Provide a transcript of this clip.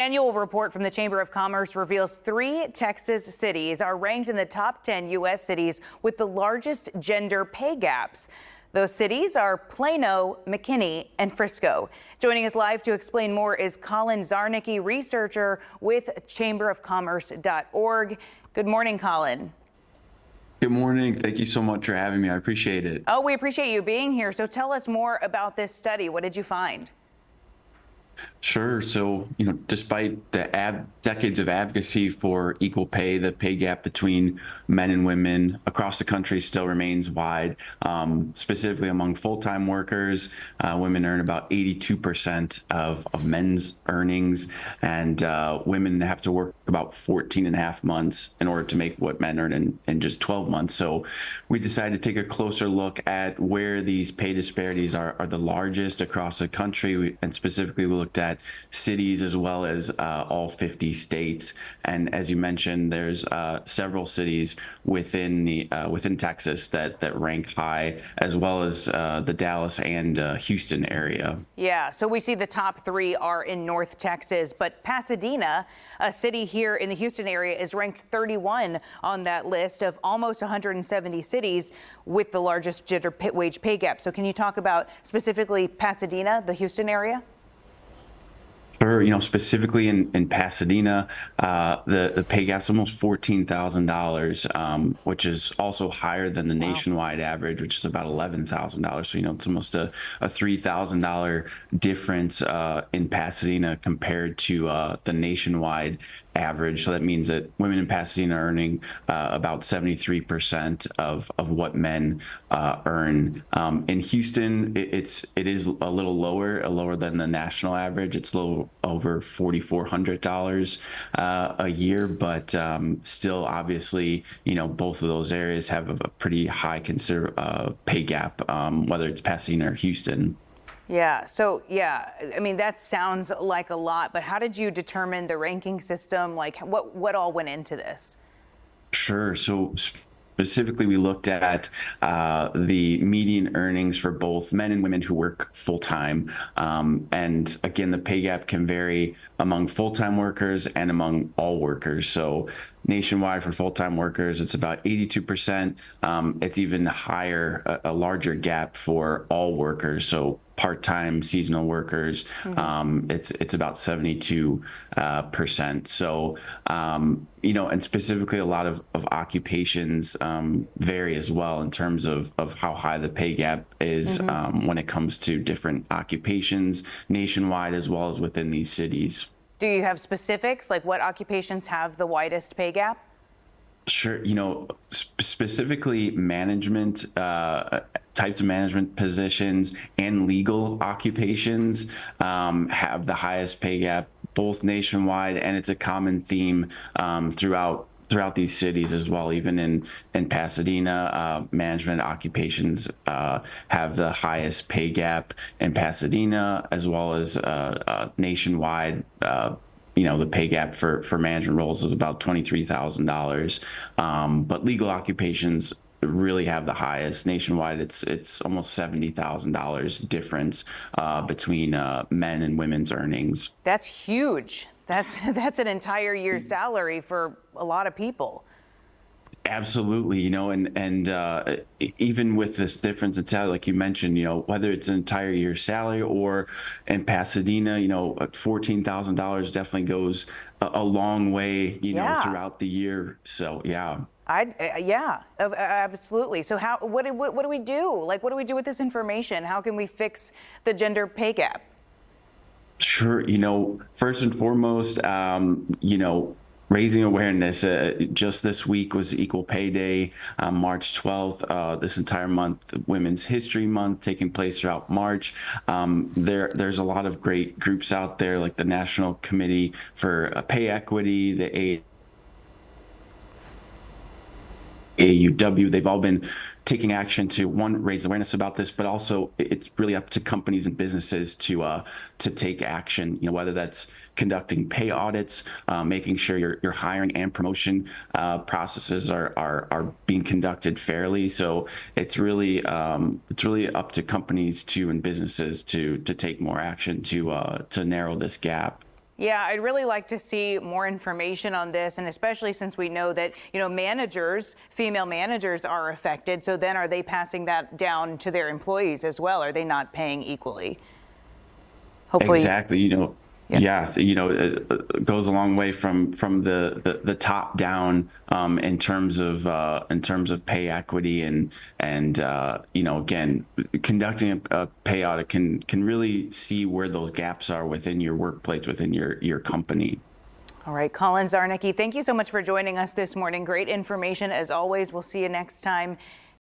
Annual report from the Chamber of Commerce reveals 3 Texas cities are ranked in the top 10 U.S. cities with the largest gender pay gaps. Those cities are Plano, McKinney, and Frisco. Joining us live to explain more is Colin Zarnicki, researcher with chamberofcommerce.org. Good morning, Colin. Good morning. Thank you so much for having me. I appreciate it. Oh, we appreciate you being here. So tell us more about this study. What did you find? Sure. So, despite the decades of advocacy for equal pay, the pay gap between men and women across the country still remains wide. Specifically among full-time workers, women earn about 82% of men's earnings, and women have to work about 14 and a half months in order to make what men earn in just 12 months. So we decided to take a closer look at where these pay disparities are the largest across the country, and specifically we looked at cities as well as all 50 states. And as you mentioned, there's several cities within Texas that rank high, as well as the Dallas and Houston area. Yeah, so we see the top 3 are in North Texas, but Pasadena, a city here in the Houston area, is ranked 31 on that list of almost 170 cities with the largest gender wage pay gap. So can you talk about specifically Pasadena, the Houston area? Sure. Specifically in Pasadena, the pay gap's almost $14,000, which is also higher than the nationwide average, which is about $11,000. So, it's almost a $3,000 difference in Pasadena compared to the nationwide average. So that means that women in Pasadena are earning about 73% of what men earn. In Houston, it is a little lower than the national average. It's a little over $4,400 a year, but still, obviously, both of those areas have a pretty high pay gap, whether it's Pasadena or Houston. Yeah. So, I mean, that sounds like a lot, but how did you determine the ranking system? Like what all went into this? Sure. So specifically, we looked at the median earnings for both men and women who work full time. And again, the pay gap can vary among full-time workers and among all workers. So nationwide for full-time workers, it's about 82%. It's even higher, a larger gap for all workers. So part-time seasonal workers, it's about 72%. So, and specifically a lot of occupations vary as well in terms of how high the pay gap is when it comes to different occupations nationwide as well as within these cities. Do you have specifics, like what occupations have the widest pay gap? Sure. Specifically management, types of management positions and legal occupations have the highest pay gap, both nationwide, and it's a common theme throughout these cities as well. Even in Pasadena, management occupations have the highest pay gap in Pasadena, as well as nationwide. The pay gap for management roles is about $23,000, but legal occupations really have the highest. Nationwide, it's almost $70,000 difference between men and women's earnings. That's huge. That's an entire year's salary for a lot of people. Absolutely, and even with this difference in salary, like you mentioned, whether it's an entire year's salary or in Pasadena, $14,000 definitely goes a long way, throughout the year. So, yeah. Absolutely. So what do we do? Like, what do we do with this information? How can we fix the gender pay gap? Sure. First and foremost, raising awareness. Just this week was Equal Pay Day, March 12th. This entire month, Women's History Month, taking place throughout March. There's a lot of great groups out there, like the National Committee for Pay Equity, the AUW. They've all been taking action to, one, raise awareness about this, but also it's really up to companies and businesses to take action, whether that's conducting pay audits, making sure your hiring and promotion processes are being conducted fairly. So it's really up to companies and businesses to take more action to narrow this gap. Yeah, I'd really like to see more information on this, and especially since we know that, managers, female managers are affected. So then are they passing that down to their employees as well? Are they not paying equally? Hopefully. Exactly. Yeah. Yes, it goes a long way from the top down in terms of pay equity and again, conducting a pay audit can really see where those gaps are within your workplace, within your company. All right, Colin Zarnicki, thank you so much for joining us this morning. Great information as always. We'll see you next time.